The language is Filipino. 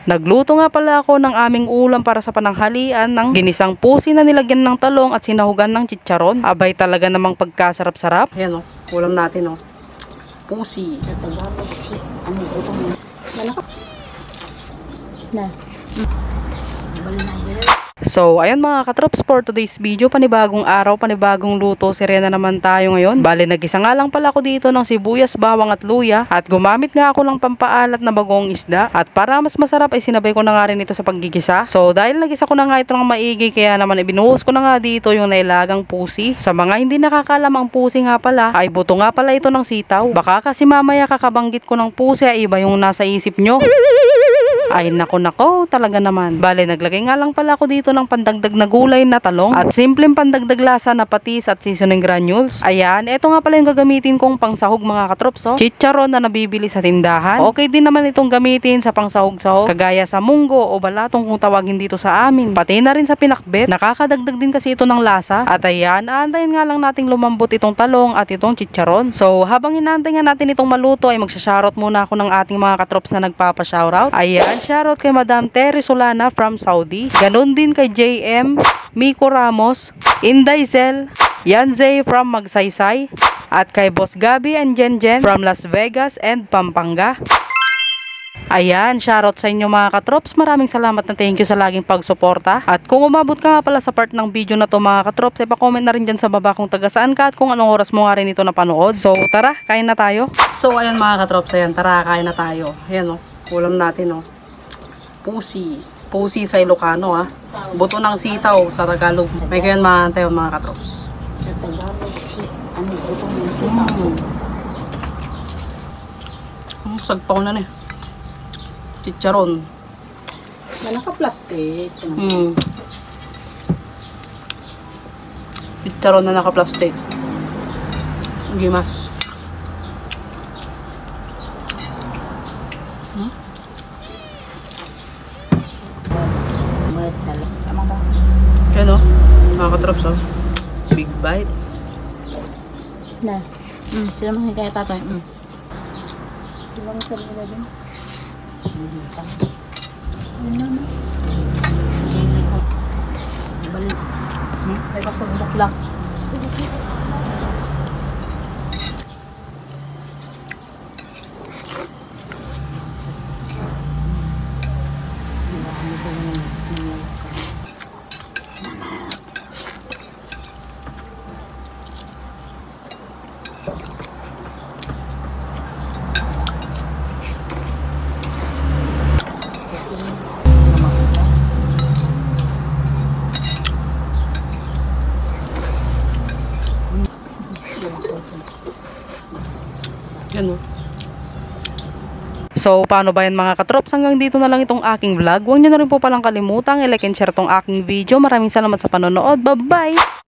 Nagluto nga pala ako ng aming ulam para sa pananghalian ng ginisang pusi na nilagyan ng talong at sinahugan ng chicharon. Abay talaga namang pagkasarap-sarap. Ayan o, ulam natin o. Pusi. So, ayan mga katrops, for today's video, panibagong araw, panibagong luto, sirena naman tayo ngayon. Bale, nagisa nga lang pala ako dito ng sibuyas, bawang at luya. At gumamit nga ako ng pampaalat na bagoong isda. At para mas masarap ay sinabay ko na nga rin ito sa paggigisa. So, dahil nagisa ko na nga ito ng maigi, kaya naman ibinuhos ko na nga dito yung nailagang pusi. Sa mga hindi nakakalam, ang pusi nga pala ay buto nga pala ito ng sitaw. Baka kasi mamaya kakabanggit ko ng pusi ay iba yung nasa isip nyo. Ay nako, talaga naman. Bale, naglagay nga lang pala ako dito ng pandagdag na gulay na talong at simpleng pandagdag lasa na patis at seasoning granules. Ayan, eto nga pala yung gagamitin kong pangsahog mga katrops. Chicharon na nabibili sa tindahan. Okay din naman itong gamitin sa pangsahog-sahog, kagaya sa munggo o balatong kung tawagin dito sa amin. Pati na rin sa pinakbet, nakakadagdag din kasi ito ng lasa. At ayan, aantayin nga lang nating lumambot itong talong at itong chicharon. So, habang inaantay nga natin itong maluto ay magsha-shoutout muna ako ng ating mga katrops na nagpapa-shoutout. Ayan, shoutout kay Madam Terry Solana from Saudi. Ganon din kay JM, Miko Ramos, Inday Zel, Yanzay from Magsaysay, at kay Boss Gabi and Jenjen from Las Vegas and Pampanga. Ayan, shoutout sa inyo mga katrops. Maraming salamat na thank you sa laging pagsuporta. At kung umabot ka nga pala sa part ng video na to mga katrops, ay pa-comment na rin dyan sa baba kung taga saan ka at kung anong oras mo nga rin ito napanood. So tara, kain na tayo. So ayan mga katrops, ayan, tara kain na tayo. Ayan o, ulam natin o. Pusi sa Ilocano ha. Buto ng sitaw sa Tagalog. May kayan maantay mga katrops. Sa Tagalog, buto ng sitaw. Sagpaw na ni. Chicharon. Na naka-plastic. Chicharon na naka-plastic. Gimas. Yan o, mga katrops o. Big bite. Na. Sila mga kaya tatoy. Sila mga sabi nila din. Balik. May pasagbuklak. Yan o. So, paano ba yan mga katrops? Hanggang dito na lang itong aking vlog. Huwag nyo na rin po palang kalimutang i-like and share tong aking video. Maraming salamat sa panonood. Bye-bye!